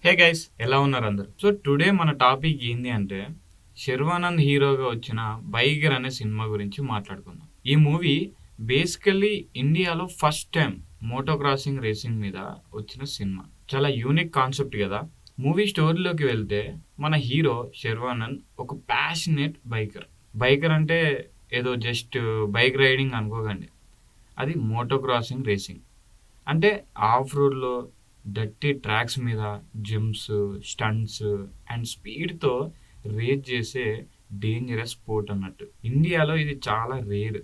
Hey guys, ఎలా ఉన్నారు అందరు? సో టుడే మన టాపిక్ ఏంది అంటే శర్వానంద్ హీరోగా వచ్చిన బైగర్ అనే సినిమా గురించి మాట్లాడుకుందాం. ఈ మూవీ బేసికల్లీ ఇండియాలో first time moto crossing racing మీద వచ్చిన సినిమా. చాలా యూనిక్ కాన్సెప్ట్ కదా. మూవీ స్టోరీలోకి వెళ్తే మన హీరో శర్వానంద్ ఒక ప్యాషనేట్ బైకర్. బైకర్ అంటే ఏదో జస్ట్ బైక్ రైడింగ్ అనుకోకండి, అది మోటో క్రాసింగ్ రేసింగ్. అంటే ఆఫ్ రోడ్లో డర్టీ ట్రాక్స్ మీద జంప్స్, స్టంట్స్ అండ్ స్పీడ్తో రేస్ చేసే డేంజరస్ స్పోర్ట్ అన్నట్టు. ఇండియాలో ఇది చాలా రేర్,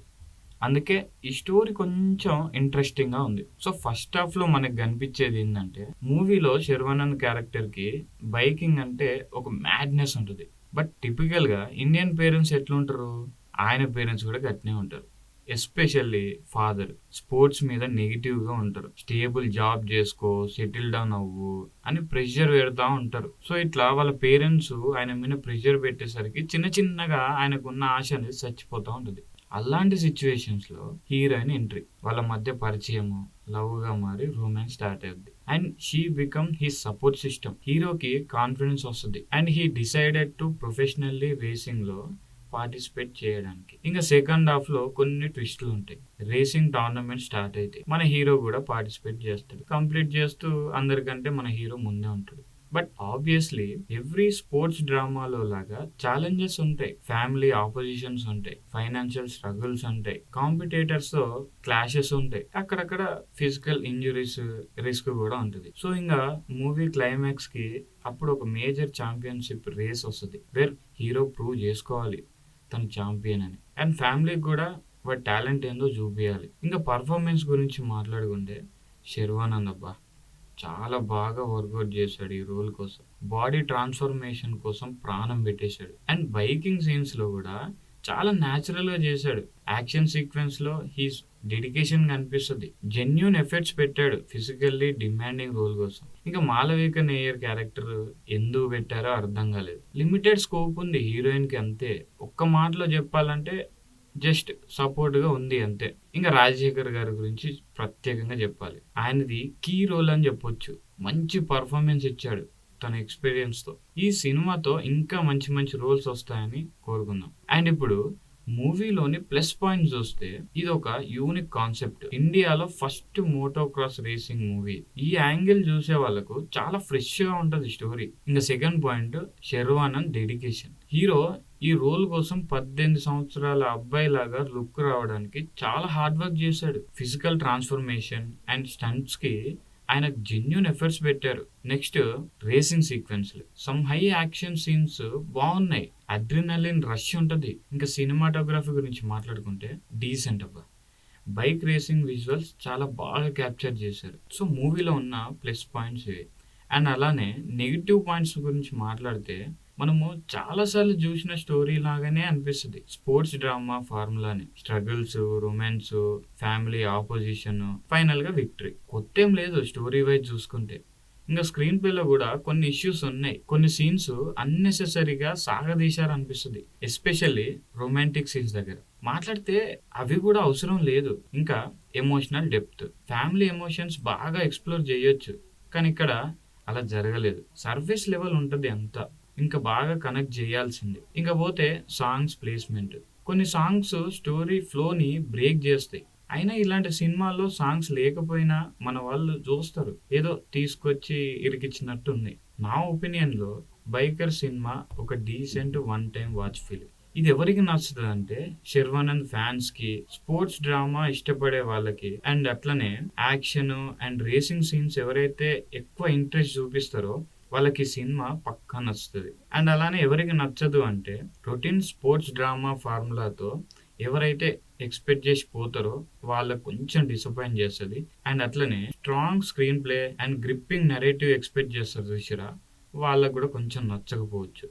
అందుకే ఈ స్టోరీ కొంచెం ఇంట్రెస్టింగ్గా ఉంది. సో ఫస్ట్ హాఫ్లో మనకు కనిపించేది ఏంటంటే మూవీలో శర్వానంద్ క్యారెక్టర్కి బైకింగ్ అంటే ఒక మ్యాడ్నెస్ ఉంటుంది. బట్ టిపికల్గా ఇండియన్ పేరెంట్స్ ఎట్లుంటారు, ఆయన పేరెంట్స్ కూడా గట్టినే ఉంటారు. ఎస్పెషల్లీ ఫాదర్ స్పోర్ట్స్ మీద నెగిటివ్గా ఉంటారు. స్టేబుల్ జాబ్ చేసుకో, సెటిల్ డౌన్ అవ్వు అని ప్రెషర్ పెడతా ఉంటారు. సో ఇట్లా వాళ్ళ పేరెంట్స్ ఆయన మీద ప్రెషర్ పెట్టేసరికి చిన్న చిన్నగా ఆయనకున్న ఆశ అనేది చచ్చిపోతూ ఉంటుంది. అలాంటి సిచ్యువేషన్స్లో హీరోయిన్ ఎంట్రీ, వాళ్ళ మధ్య పరిచయము, లవ్గా మారి రొమాన్స్ స్టార్ట్ అవుద్ది. And she become his support system. హీరోకి కాన్ఫిడెన్స్ వస్తుంది and he decided to professionally రేసింగ్లో పార్టిసిపేట్ చేయడానికి. ఇంకా సెకండ్ హాఫ్ లో కొన్ని ట్విస్టులు ఉంటాయి. రేసింగ్ టోర్నమెంట్ స్టార్ట్ అయితే మన హీరో కూడా పార్టిసిపేట్ చేస్తాడు. కంప్లీట్ చేస్తూ అందరికంటే మన హీరో ముందే ఉంటాడు. బట్ ఆబ్వియస్లీ ఎవ్రీ స్పోర్ట్స్ డ్రామాలో లాగా ఛాలెంజెస్ ఉంటాయి, ఫ్యామిలీ ఆపోజిషన్స్ ఉంటాయి, ఫైనాన్షియల్ స్ట్రగుల్స్ ఉంటాయి, కాంపిటేటర్స్ తో క్లాషెస్ ఉంటాయి, అక్కడక్కడ ఫిజికల్ ఇంజురీస్ రిస్క్ కూడా ఉంటుంది. సో ఇంకా మూవీ క్లైమాక్స్ కి అప్పుడు ఒక మేజర్ ఛాంపియన్షిప్ రేస్ వస్తుంది, వేర్ హీరో ప్రూవ్ చేసుకోవాలి తను ఛాంపియన్ అని. అండ్ ఫ్యామిలీకి కూడా వాడి టాలెంట్ ఏందో చూపించాలి. ఇంకా పర్ఫార్మెన్స్ గురించి మాట్లాడుకుంటే శర్వానంద్ అబ్బా చాలా బాగా వర్కౌట్ చేశాడు ఈ రోల్ కోసం. బాడీ ట్రాన్స్ఫర్మేషన్ కోసం ప్రాణం పెట్టేశాడు. అండ్ బైకింగ్ సీన్స్ లో కూడా చాలా న్యాచురల్ గా చేశాడు. యాక్షన్ సీక్వెన్స్ లో హీస్ డెడికేషన్ కనిపిస్తుంది. జెన్యూన్ ఎఫర్ట్స్ పెట్టాడు ఫిజికల్లీ డిమాండింగ్ రోల్ కోసం. ఇంకా మాలవిక నేయర్ క్యారెక్టర్ ఎందుకు పెట్టారో అర్థం కాలేదు. లిమిటెడ్ స్కోప్ ఉంది హీరోయిన్ కి, అంతే. ఒక్క మాటలో చెప్పాలంటే జస్ట్ సపోర్ట్గా ఉంది అంతే. ఇంకా రాజశేఖర్ గారి గురించి ప్రత్యేకంగా చెప్పాలి. ఆయనది కీ రోల్ అని చెప్పొచ్చు. మంచి పర్ఫార్మెన్స్ ఇచ్చాడు తన ఎక్స్పీరియన్స్తో. ఈ సినిమాతో ఇంకా మంచి మంచి రోల్స్ వస్తాయని కోరుకుందాం. అండ్ ఇప్పుడు మూవీలోని ప్లస్ పాయింట్స్ చూస్తే ఇది ఒక యూనిక్ కాన్సెప్ట్. ఇండియాలో first moto cross racing movie. ఈ యాంగిల్ చూసే వాళ్ళకు చాలా ఫ్రెష్ గా ఉంటది స్టోరీ. ఇంకా second point Sharwanand dedication. Hero ఈ రోల్ కోసం 18 సంవత్సరాల అబ్బాయి లాగా లుక్ రావడానికి చాలా హార్డ్ వర్క్ చేశాడు. ఫిజికల్ ట్రాన్స్ఫర్మేషన్ అండ్ స్టంట్స్ కి ఆయన జెన్యూన్ ఎఫర్ట్స్ పెట్టారు. Next racing sequence, some high action scenes బాగున్నాయి, అడ్రినలిన్ రష్ ఉంటుంది. ఇంకా సినిమాటోగ్రఫీ గురించి మాట్లాడుకుంటే డీసెంట్ అబ్బా. బైక్ రేసింగ్ విజువల్స్ చాలా బాగా క్యాప్చర్ చేశారు. సో మూవీలో ఉన్న ప్లస్ పాయింట్స్ ఇవి. అండ్ అలానే నెగిటివ్ పాయింట్స్ గురించి మాట్లాడితే మనము చాలాసార్లు చూసిన స్టోరీ లాగానే అనిపిస్తుంది. స్పోర్ట్స్ డ్రామా ఫార్ములాని, struggles, romance, family opposition, final గా విక్టరీ. కొత్త ఏం లేదు స్టోరీ వైజ్ చూసుకుంటే. ఇంకా స్క్రీన్ ప్లేలో కూడా కొన్ని ఇష్యూస్ ఉన్నాయి. కొన్ని సీన్స్ అన్నెసెసరీగా సాగదీశారు అనిపిస్తుంది, ఎస్పెషల్లీ రొమాంటిక్ సీన్స్ దగ్గర. మాట్లాడితే అవి కూడా అవసరం లేదు. ఇంకా ఎమోషనల్ డెప్త్, ఫ్యామిలీ ఎమోషన్స్ బాగా ఎక్స్ప్లోర్ చేయొచ్చు, కానీ ఇక్కడ అలా జరగలేదు. సర్ఫేస్ లెవెల్ ఉంటుంది అంతా, ఇంకా బాగా కనెక్ట్ చేయాల్సింది. ఇంకా పోతే సాంగ్స్ ప్లేస్మెంట్, కొన్ని సాంగ్స్ స్టోరీ ఫ్లోని బ్రేక్ చేస్తాయి. అయినా ఇలాంటి సినిమాల్లో సాంగ్స్ లేకపోయినా మన వాళ్ళు చూస్తారు, ఏదో తీసుకొచ్చి ఇరికిచ్చినట్టు ఉంది. నా ఒపీనియన్లో బైకర్ సినిమా ఒక decent one time watch film. ఇది ఎవరికి నచ్చుతుంది అంటే శర్వానంద్ ఫ్యాన్స్ కి, స్పోర్ట్స్ డ్రామా ఇష్టపడే వాళ్ళకి, అండ్ అట్లనే యాక్షన్ అండ్ రేసింగ్ సీన్స్ ఎవరైతే ఎక్కువ ఇంట్రెస్ట్ చూపిస్తారో వాళ్ళకి సినిమా పక్కా నచ్చుతుంది. అండ్ అలానే ఎవరికి నచ్చదు అంటే రొటీన్ స్పోర్ట్స్ డ్రామా ఫార్ములాతో ఎవరైతే ఎక్స్పెక్ట్ చేసి పోతారో వాళ్ళకు కొంచెం డిసప్పాయింట్ చేస్తుంది. అండ్ అట్లనే strong screen play and gripping narrative expect చేస్తారు చూసిరా, వాళ్ళకు కూడా కొంచెం నచ్చకపోవచ్చు.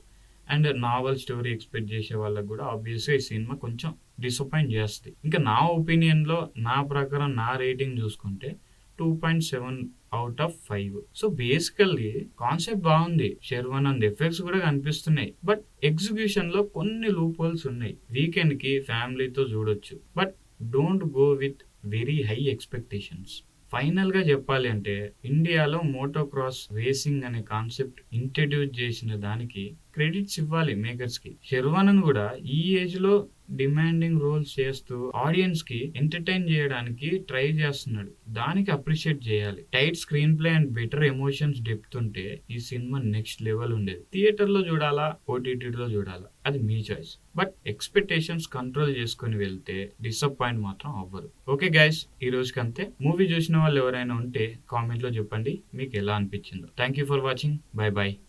అండ్ నావల్ స్టోరీ ఎక్స్పెక్ట్ చేసే వాళ్ళకు కూడా ఆబ్వియస్గా ఈ సినిమా కొంచెం డిసప్పాయింట్ చేస్తుంది. ఇంకా నా ఒపీనియన్లో, నా ప్రకారం, నా రేటింగ్ చూసుకుంటే 2.7 out of 5. So basically concept బాగుంది, శర్వానంద్ ఎఫెక్ట్స్ కూడా కనిపిస్తున్నాయి, బట్ ఎగ్జిక్యూషన్ లో కొన్ని లూప్ హోల్స్ ఉన్నాయి. వీకెండ్ కి ఫ్యామిలీతో చూడొచ్చు, but don't go with very high expectations. ఫైనల్‌గా చెప్పాలి అంటే ఇండియాలో మోటోక్రాస్ రేసింగ్ అనే కాన్సెప్ట్ ఇంట్రడ్యూస్ చేసిన దానికి క్రెడిట్స్ ఇవ్వాలి మేకర్స్‌కి. శర్వానంద్ కూడా ఈ ఏజ్‌లో డిమాండింగ్ రోల్స్ చేస్తూ ఆడియన్స్ కి ఎంటర్టైన్ చేయడానికి ట్రై చేస్తున్నాడు. దానికి అప్రిషియేట్ చేయాలి. Tight screen play and better emotions depth ఉంటే ఈ సినిమా నెక్స్ట్ లెవెల్ ఉండేది. థియేటర్ లో చూడాలా, ఓటీటీలో చూడాలా, అది మీ చాయిస్. బట్ ఎక్స్పెక్టేషన్స్ కంట్రోల్ చేసుకొని వెళ్తే డిసప్పాయింట్ మాత్రం అవ్వరు. ఓకే గైస్, ఈ రోజుకి అంతే. మూవీ చూసిన వాళ్ళు ఎవరైనా ఉంటే కామెంట్ లో చెప్పండి మీకు ఎలా అనిపించిందో. Thank you for watching. By by.